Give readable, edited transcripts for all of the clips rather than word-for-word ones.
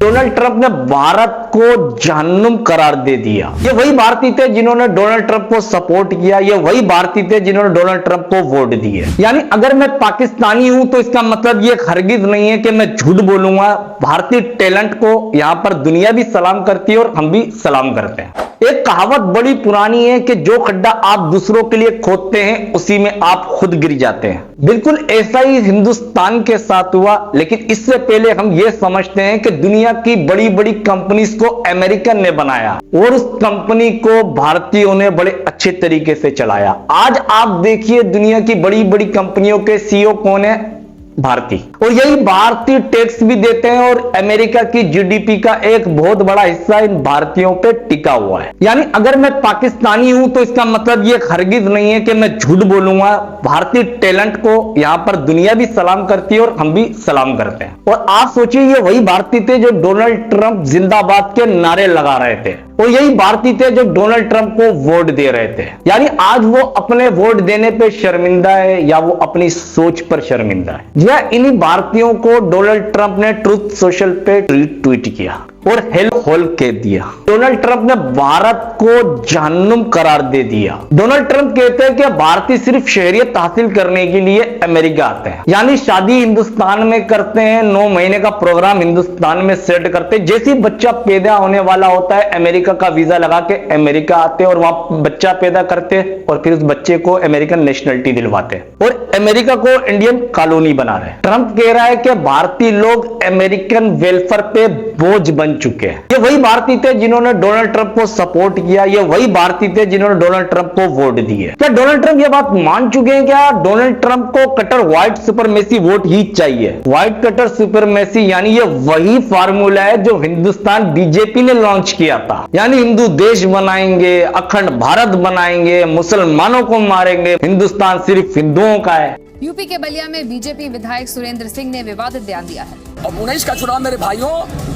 Donald Trump ने भारत को जहन्नुम करार दे दिया। ये वही भारतीय थे जिन्होंने डोनाल्ड ट्रंप को सपोर्ट किया, ये वही भारतीय थे जिन्होंने डोनाल्ड ट्रंप को वोट दिए। यानी अगर मैं पाकिस्तानी हूं तो इसका मतलब ये हरगिज नहीं है कि मैं झूठ बोलूंगा। भारतीय टैलेंट को यहां पर दुनिया भी सलाम करती है और हम भी सलाम करते हैं। एक कहावत बड़ी पुरानी है कि जो खड्डा आप दूसरों के लिए खोदते हैं उसी में आप खुद गिर जाते हैं। बिल्कुल ऐसा ही हिंदुस्तान के साथ हुआ, लेकिन इससे पहले हम ये समझते हैं कि दुनिया की बड़ी बड़ी कंपनीज को अमेरिकन ने बनाया और उस कंपनी को भारतीयों ने बड़े अच्छे तरीके से चलाया। आज आप देखिए दुनिया की बड़ी बड़ी कंपनियों के सीईओ कौन है? भारतीय। और यही भारतीय टैक्स भी देते हैं और अमेरिका की जीडीपी का एक बहुत बड़ा हिस्सा इन भारतीयों पे टिका हुआ है। यानी अगर मैं पाकिस्तानी हूं तो इसका मतलब ये हरगिज नहीं है कि मैं झूठ बोलूंगा। भारतीय टैलेंट को यहां पर दुनिया भी सलाम करती है और हम भी सलाम करते हैं। और आप सोचिए ये वही भारतीय थे जो डोनाल्ड ट्रंप जिंदाबाद के नारे लगा रहे थे और यही भारतीय थे जो डोनाल्ड ट्रंप को वोट दे रहे थे। यानी आज वो अपने वोट देने पे शर्मिंदा है या वो अपनी सोच पर शर्मिंदा है। या इन्हीं भारतीयों को डोनाल्ड ट्रंप ने ट्रूथ सोशल पे ट्वीट किया और हेलो होल कह दिया। डोनाल्ड ट्रंप ने भारत को जहन्नुम करार दे दिया। डोनाल्ड ट्रंप कहते हैं कि भारतीय सिर्फ शहरियत हासिल करने के लिए अमेरिका आते हैं। यानी शादी हिंदुस्तान में करते हैं, 9 महीने का प्रोग्राम हिंदुस्तान में सेट करते हैं। जैसे ही बच्चा पैदा होने वाला होता है अमेरिका का वीजा लगा के अमेरिका आते हैं और वहां बच्चा पैदा करते हैं और फिर उस बच्चे को अमेरिकन नेशनलिटी दिलवाते हैं और अमेरिका को इंडियन कॉलोनी बना रहे हैं। ट्रंप कह रहा है कि भारतीय लोग अमेरिकन वेलफेयर पे बोझ बन चुके हैं। ये वही भारतीय थे जिन्होंने डोनाल्ड ट्रंप को सपोर्ट किया, ये वही भारतीय थे जिन्होंने डोनाल्ड ट्रंप को वोट दिए। क्या डोनाल्ड ट्रंप ये बात मान चुके हैं? क्या डोनाल्ड ट्रंप को कट्टर व्हाइट सुपरमेसी वोट ही चाहिए? व्हाइट कट्टर सुपरमेसी यानी ये वही फार्मूला है जो हिंदुस्तान बीजेपी ने लॉन्च किया था। यानी हिंदू देश बनाएंगे, अखंड भारत बनाएंगे, मुसलमानों को मारेंगे, हिंदुस्तान सिर्फ हिंदुओं का है। यूपी के बलिया में बीजेपी विधायक सुरेंद्र सिंह ने विवादित बयान दिया है। अब 19 का चुनाव मेरे भाइयों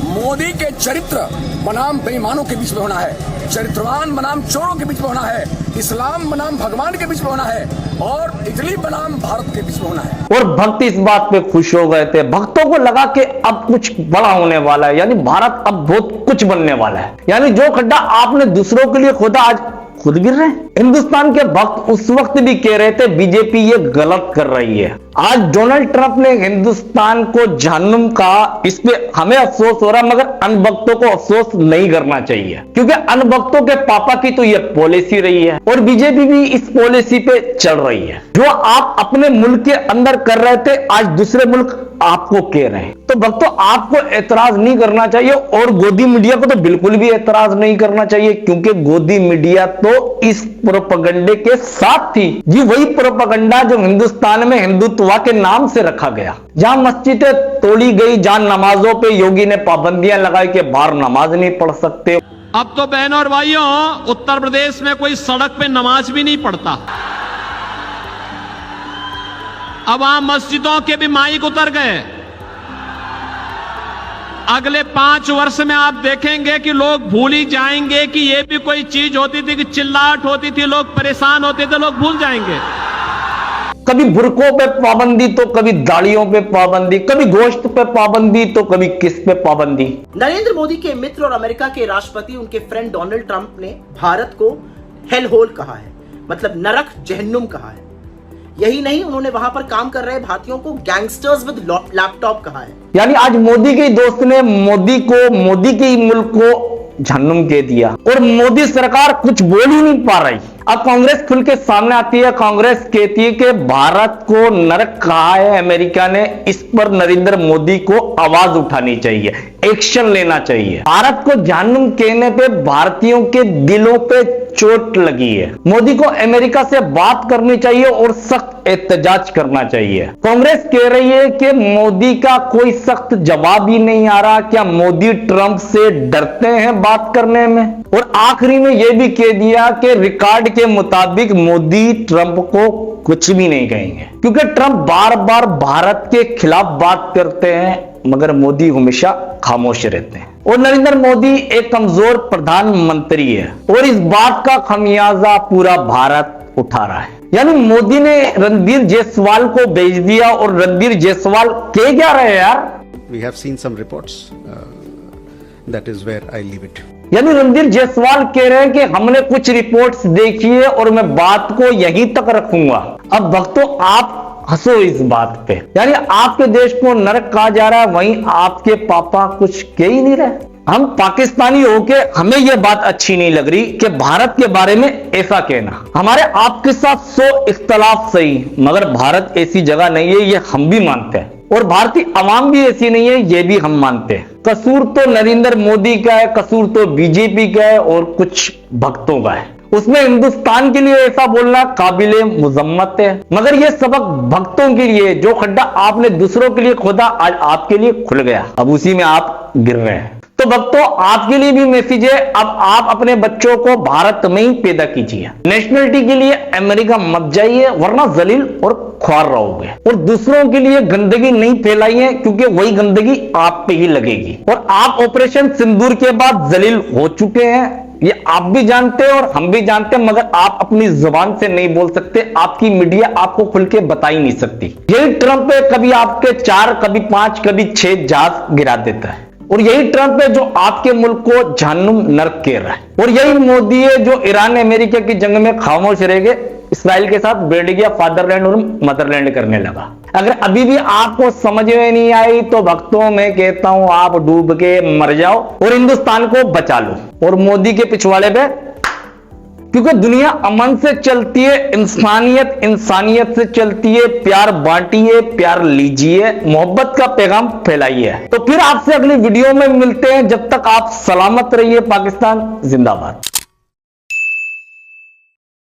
मोदी के चरित्र बनाम बेईमानों के बीच में होना है, चरित्रवान बनाम चोरों के बीच में होना है, इस्लाम बनाम भगवान के बीच में होना है और इटली बनाम भारत के बीच में होना है। और भक्त इस बात पे खुश हो गए थे। भक्तों को लगा कि अब कुछ बड़ा होने वाला है, यानी भारत अब बहुत कुछ बनने वाला है। यानी जो खड्डा आपने दूसरों के लिए खोदा आज खुद गिर रहे हैं। हिंदुस्तान के भक्त उस वक्त भी कह रहे थे बीजेपी ये गलत कर रही है। आज डोनाल्ड ट्रंप ने हिंदुस्तान को जहन्नुम कहा, इस पे हमें अफसोस हो रहा, मगर अनभक्तों को अफसोस नहीं करना चाहिए क्योंकि अनभक्तों के पापा की तो ये पॉलिसी रही है और बीजेपी भी इस पॉलिसी पे चल रही है। जो आप अपने मुल्क के अंदर कर रहे थे आज दूसरे मुल्क आपको कह रहे हैं। तो भक्तों आपको एतराज नहीं करना चाहिए और गोदी मीडिया को तो बिल्कुल भी एतराज नहीं करना चाहिए क्योंकि गोदी मीडिया तो इस प्रोपेगेंडे के साथ थी। जी वही प्रोपेगेंडा जो हिंदुस्तान में हिंदुत्व के नाम से रखा गया, जहां मस्जिदें तोड़ी गई, जहां नमाजों पे योगी ने पाबंदियां लगाई कि बाहर नमाज नहीं पढ़ सकते। अब तो बहनों और भाइयों उत्तर प्रदेश में कोई सड़क पे नमाज भी नहीं पढ़ता। अब वहां मस्जिदों के भी माइक उतर गए। अगले 5 वर्ष में आप देखेंगे कि लोग भूल ही जाएंगे कि ये भी कोई चीज होती थी कि चिल्लाहट होती थी, लोग परेशान होते थे, लोग भूल जाएंगे। कभी बुरकों पे पाबंदी तो कभी दाढ़ियों पे पाबंदी, कभी गोश्त पे पाबंदी तो कभी किस पे पाबंदी। नरेंद्र मोदी के मित्र और अमेरिका के राष्ट्रपति उनके फ्रेंड डोनाल्ड ट्रंप ने भारत को हेल होल कहा है, मतलब नरक जहन्नुम कहा है। यही नहीं, उन्होंने वहां पर काम कर रहे भारतीयों को गैंगस्टर्स विद लैपटॉप कहा है। यानी आज मोदी के दोस्त ने मोदी के ही मुल्क को जहन्नुम कह दिया और मोदी सरकार कुछ बोल ही नहीं पा रही। अब कांग्रेस खुल के सामने आती है, कांग्रेस कहती है कि भारत को नरक कहा है अमेरिका ने, इस पर नरेंद्र मोदी को आवाज उठानी चाहिए, एक्शन लेना चाहिए। भारत को जहन्नुम कहने पे भारतीयों के दिलों पे चोट लगी है। मोदी को अमेरिका से बात करनी चाहिए और सख्त एहतजाज करना चाहिए। कांग्रेस कह रही है कि मोदी का कोई सख्त जवाब ही नहीं आ रहा। क्या मोदी ट्रंप से डरते हैं बात करने में? और आखिरी में यह भी कह दिया कि रिकॉर्ड के मुताबिक मोदी ट्रंप को कुछ भी नहीं कहेंगे क्योंकि ट्रंप बार बार भारत के खिलाफ बात करते हैं मगर मोदी हमेशा खामोश रहते हैं। और नरेंद्र मोदी एक कमजोर प्रधानमंत्री है और इस बात का खमियाजा पूरा भारत उठा रहा है। यानी मोदी ने रणधीर जायसवाल को भेज दिया और रणधीर जायसवाल कह क्या रहे यार? We have seen some reports that is where I leave it. यानी रणधीर जायसवाल कह रहे हैं कि हमने कुछ रिपोर्ट्स देखी है और मैं बात को यहीं तक रखूंगा। अब भक्तों आप हंसो इस बात पे, यानी आपके देश को नरक कहा जा रहा है, वहीं आपके पापा कुछ कह ही नहीं रहे। हम पाकिस्तानी होके हमें यह बात अच्छी नहीं लग रही कि भारत के बारे में ऐसा कहना। हमारे आपके साथ 100 इख्तलाफ सही, मगर भारत ऐसी जगह नहीं है, ये हम भी मानते हैं, और भारतीय अवाम भी ऐसी नहीं है, ये भी हम मानते हैं। कसूर तो नरेंद्र मोदी का है, कसूर तो बीजेपी का है और कुछ भक्तों का है। उसमें हिंदुस्तान के लिए ऐसा बोलना काबिले मुजम्मत है, मगर यह सबक भक्तों के लिए, जो खड्डा आपने दूसरों के लिए खोदा आज आपके लिए खुल गया, अब उसी में आप गिर रहे हैं। तो भक्तों आपके लिए भी मैसेज है, अब आप अपने बच्चों को भारत में ही पैदा कीजिए। नेशनलिटी के लिए अमेरिका मत जाइए, वरना जलील और ख्वार रहोगे। और दूसरों के लिए गंदगी नहीं फैलाइए, क्योंकि वही गंदगी आप पे ही लगेगी। और आप ऑपरेशन सिंदूर के बाद जलील हो चुके हैं, ये आप भी जानते हैं और हम भी जानते हैं, मगर आप अपनी जुबान से नहीं बोल सकते, आपकी मीडिया आपको खुल के बता ही नहीं सकती। यही ट्रंप है, कभी आपके 4, कभी 5, कभी 6 जहाज गिरा देता है। और यही ट्रंप है जो आपके मुल्क को जहन्नुम नरक कह रहा है। और यही मोदी है जो ईरान अमेरिका की जंग में खामोश रह गए, इसराइल के साथ बैठ गया, फादरलैंड और मदरलैंड करने लगा। अगर अभी भी आपको समझ में नहीं आई तो भक्तों में कहता हूं आप डूब के मर जाओ और हिंदुस्तान को बचा लो, और मोदी के पिछवाड़े पे, क्योंकि दुनिया अमन से चलती है, इंसानियत इंसानियत से चलती है। प्यार बांटिए, प्यार लीजिए, मोहब्बत का पैगाम फैलाइए। तो फिर आपसे अगली वीडियो में मिलते हैं, जब तक आप सलामत रहिए। पाकिस्तान जिंदाबाद।